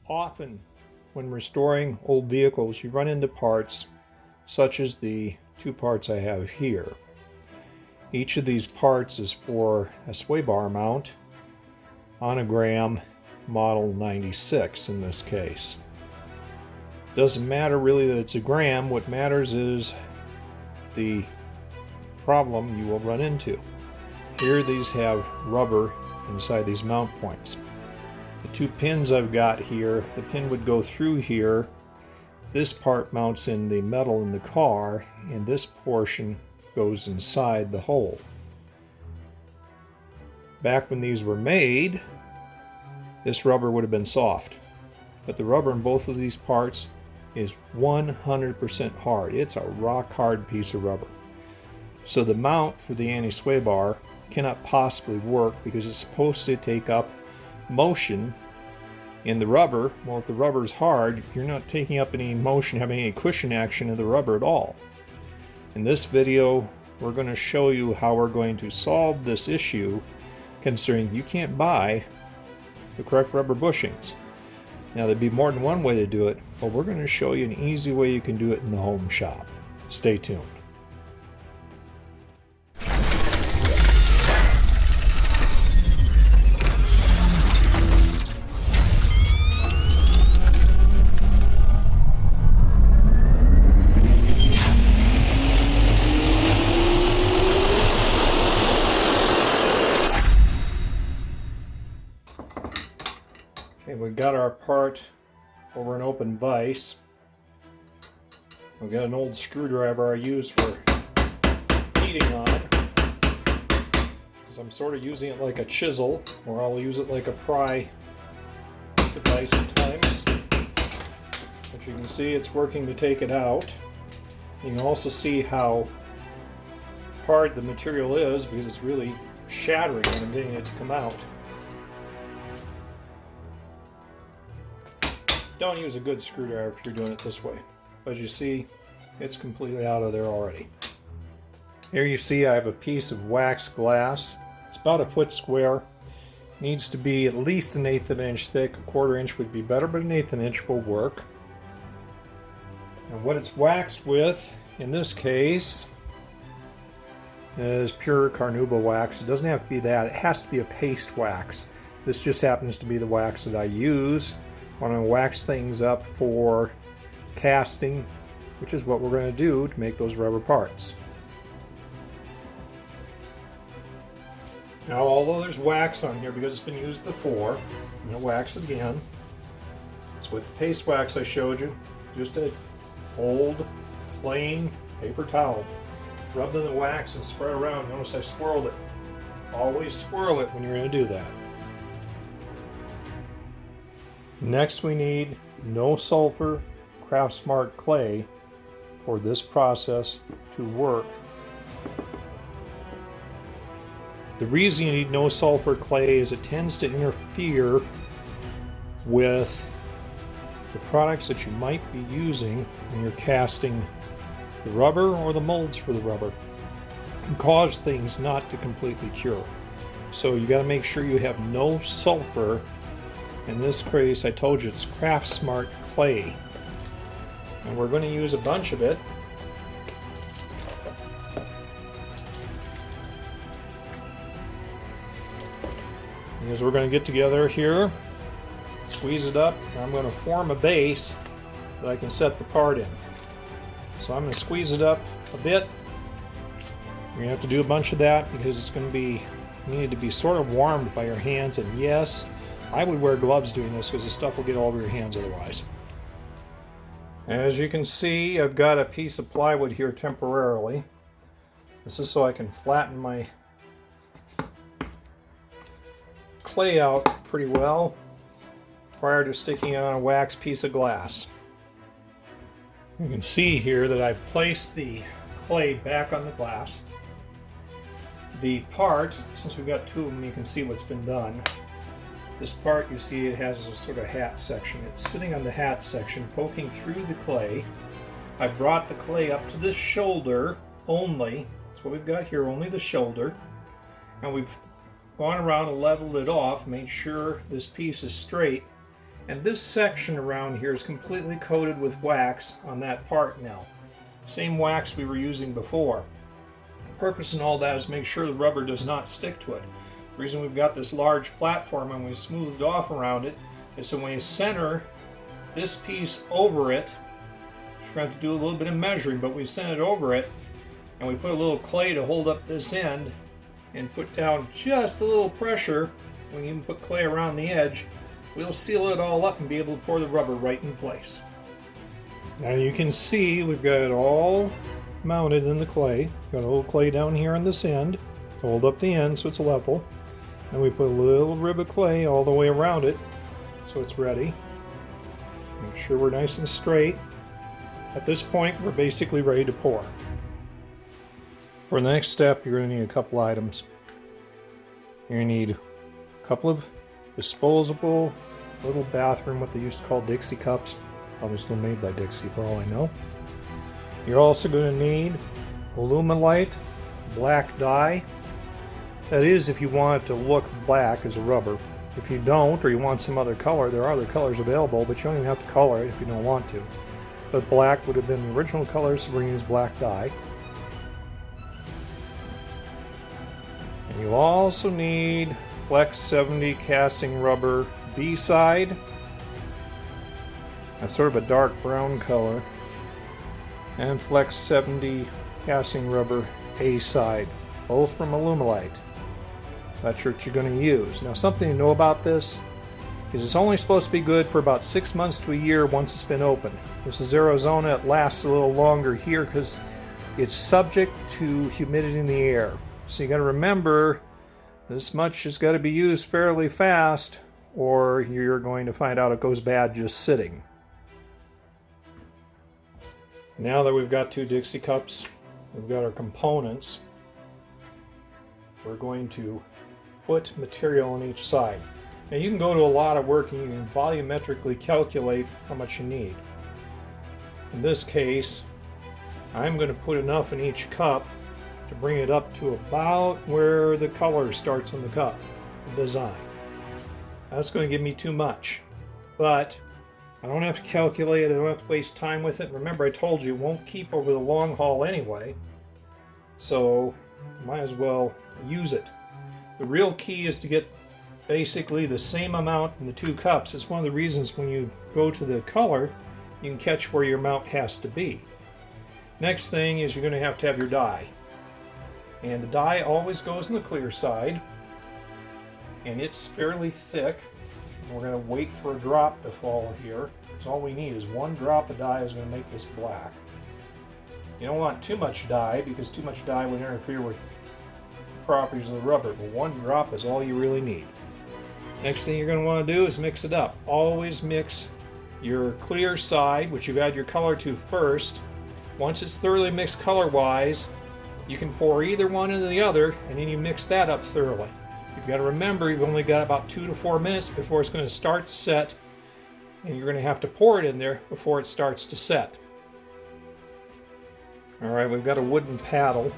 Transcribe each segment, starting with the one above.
Often when restoring old vehicles, you run into parts such as the two parts I have here. Each of these parts is for a sway bar mount on a Graham model 96 in this case. Doesn't matter really that it's a Graham, what matters is the problem you will run into. Here these have rubber inside these mount points. The two pins I've got here, the pin would go through here. This part mounts in the metal in the car, and this portion goes inside the hole. Back when these were made, this rubber would have been soft, but the rubber in both of these parts is 100% hard. It's a rock hard piece of rubber. So the mount for the anti-sway bar cannot possibly work because it's supposed to take up motion in the rubber. Well, if the rubber is hard, you're not taking up any motion, having any cushion action in the rubber at all. In this video, we're going to show you how we're going to solve this issue, considering you can't buy the correct rubber bushings. Now, there'd be more than one way to do it, but we're going to show you an easy way you can do it in the home shop. Stay tuned. Okay, we've got our part over an open vise. We've got an old screwdriver I use for heating on, because I'm sort of using it like a chisel, or I'll use it like a pry device at times. But you can see it's working to take it out. You can also see how hard the material is, because it's really shattering when I'm getting it to come out. Don't use a good screwdriver if you're doing it this way. As you see, it's completely out of there already. Here you see I have a piece of wax glass. It's about a foot square. Needs to be at least 1/8 of an inch thick. 1/4 inch would be better, but 1/8 of an inch will work. And what it's waxed with, in this case, is pure carnauba wax. It doesn't have to be that. It has to be a paste wax. This just happens to be the wax that I use when I wax things up for casting, which is what we're going to do to make those rubber parts. Now, although there's wax on here because it's been used before, I'm going to wax it again. It's with the paste wax I showed you, just an old plain paper towel. Rub in the wax and spread around. Notice I swirled it. Always swirl it when you're going to do that. Next, we need no sulfur Craft Smart clay for this process to work. The reason you need no sulfur clay is it tends to interfere with the products that you might be using when you're casting the rubber or the molds for the rubber, and cause things not to completely cure. So you got to make sure you have no sulfur. In this case, I told you it's Craft Smart clay, and we're going to use a bunch of it. Because we're going to get together here, squeeze it up, and I'm going to form a base that I can set the part in. So I'm going to squeeze it up a bit. You're going to have to do a bunch of that because it's going to be needed to be sort of warmed by your hands, and yes, I would wear gloves doing this because the stuff will get all over your hands otherwise. As you can see, I've got a piece of plywood here temporarily. This is so I can flatten my clay out pretty well prior to sticking it on a wax piece of glass. You can see here that I've placed the clay back on the glass. The part, since we've got two of them, you can see what's been done. This part, you see, it has a sort of hat section. It's sitting on the hat section, poking through the clay. I brought the clay up to this shoulder only. That's what we've got here, only the shoulder. And we've gone around and leveled it off, made sure this piece is straight. And this section around here is completely coated with wax on that part now. Same wax we were using before. The purpose in all that is to make sure the rubber does not stick to it. The reason we've got this large platform and we smoothed off around it is so when you center this piece over it, we're going to have to do a little bit of measuring, but we sent it over it and we put a little clay to hold up this end and put down just a little pressure. When you even put clay around the edge, we'll seal it all up and be able to pour the rubber right in place. Now you can see we've got it all mounted in the clay. Got a little clay down here on this end to hold up the end so it's level. And we put a little rib of clay all the way around it so it's ready. Make sure we're nice and straight. At this point, we're basically ready to pour. For the next step, you're going to need a couple items. You're going to need a couple of disposable little bathroom, what they used to call Dixie cups. Probably still made by Dixie for all I know. You're also going to need Aluminite black dye. That is if you want it to look black as a rubber. If you don't, or you want some other color, there are other colors available, but you don't even have to color it if you don't want to. But black would have been the original color, so we're going to use black dye. And you also need Flex 70 casting rubber B-side. That's sort of a dark brown color. And Flex 70 casting rubber A-side, both from Aluminite. That's what you're going to use. Now, something to know about this is it's only supposed to be good for about 6 months to a year once it's been opened. This is Arizona. It lasts a little longer here because it's subject to humidity in the air. So you got to remember this much has got to be used fairly fast or you're going to find out it goes bad just sitting. Now that we've got 2 Dixie cups, we've got our components, we're going to put material on each side. Now you can go to a lot of work and you can volumetrically calculate how much you need. In this case, I'm going to put enough in each cup to bring it up to about where the color starts on the cup, the design. That's going to give me too much, but I don't have to calculate it, I don't have to waste time with it. Remember, I told you it won't keep over the long haul anyway, so might as well use it. The real key is to get basically the same amount in the 2 cups. It's one of the reasons when you go to the color, you can catch where your amount has to be. Next thing is you're going to have your dye. And the dye always goes on the clear side, and it's fairly thick. We're going to wait for a drop to fall here, because all we need is 1 drop of dye is going to make this black. You don't want too much dye, because too much dye would interfere with the properties of the rubber, but 1 drop is all you really need. Next thing you're going to want to do is mix it up. Always mix your clear side, which you've added your color to first. Once it's thoroughly mixed color-wise, you can pour either one into the other, and then you mix that up thoroughly. You've got to remember you've only got about 2 to 4 minutes before it's going to start to set, and you're going to have to pour it in there before it starts to set. Alright, we've got a wooden paddle.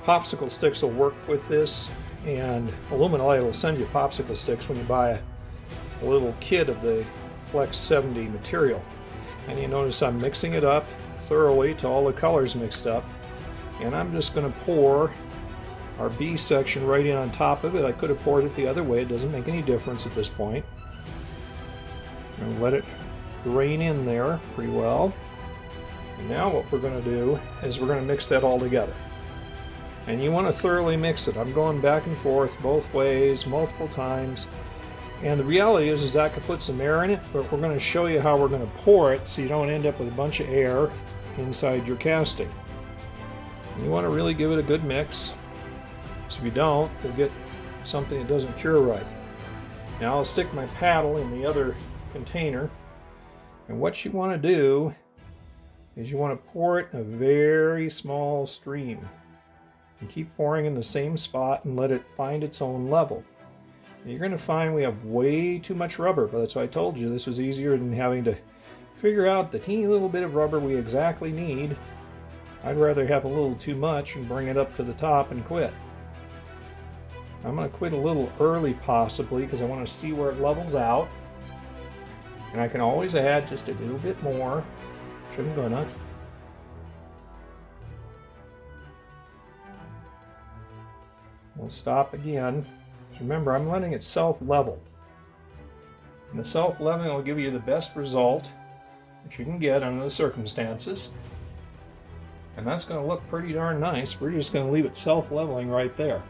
Popsicle sticks will work with this, and Aluminite will send you popsicle sticks when you buy a little kit of the Flex 70 material. And you notice I'm mixing it up thoroughly to all the colors mixed up, and I'm just going to pour our B section right in on top of it. I could have poured it the other way, it doesn't make any difference at this point. And let it drain in there pretty well. And now what we're going to do is we're going to mix that all together. And you want to thoroughly mix it. I'm going back and forth both ways multiple times. And the reality is that could put some air in it, but we're going to show you how we're going to pour it so you don't end up with a bunch of air inside your casting. And you want to really give it a good mix. So if you don't, you'll get something that doesn't cure right. Now I'll stick my paddle in the other container. And what you want to do is you want to pour it in a very small stream. And keep pouring in the same spot and let it find its own level. And you're going to find we have way too much rubber, but that's why I told you this was easier than having to figure out the teeny little bit of rubber we exactly need. I'd rather have a little too much and bring it up to the top and quit. I'm going to quit a little early possibly because I want to see where it levels out. And I can always add just a little bit more, which I'm gonna. We'll stop again. Remember, I'm letting it self-level. And the self-leveling will give you the best result that you can get under the circumstances. And that's going to look pretty darn nice. We're just going to leave it self-leveling right there.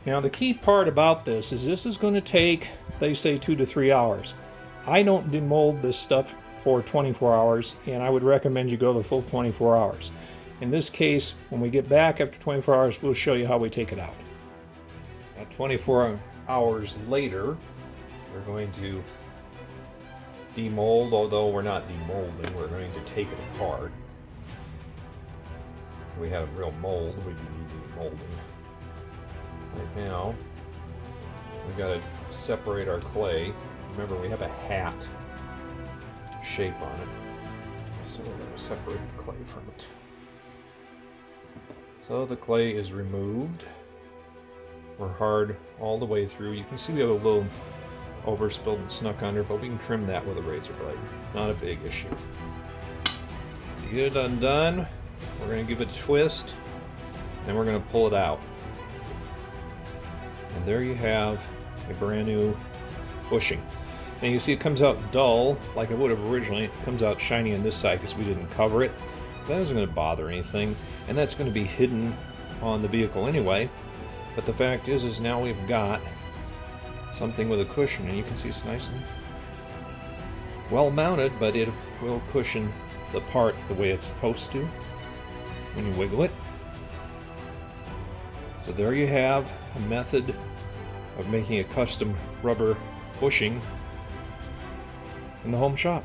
Now the key part about this is going to take, they say, 2 to 3 hours. I don't demold this stuff for 24 hours, and I would recommend you go the full 24 hours. In this case, when we get back after 24 hours, we'll show you how we take it out. Now, 24 hours later, we're going to demold, although we're not demolding, we're going to take it apart. If we had a real mold, we'd be demolding. Right now, we've got to separate our clay. Remember, we have a hat shape on it, so we're going to separate the clay from it. So the clay is removed. We're hard all the way through. You can see we have a little overspilled and snuck under, but we can trim that with a razor blade. Not a big issue. To get it undone, we're going to give it a twist, and we're going to pull it out. And there you have a brand new bushing. And you see it comes out dull, like it would have originally. It comes out shiny on this side because we didn't cover it. That isn't going to bother anything, and that's going to be hidden on the vehicle anyway. But the fact is now we've got something with a cushion, and you can see it's nice and well mounted, but it will cushion the part the way it's supposed to when you wiggle it. So there you have a method of making a custom rubber bushing in the home shop.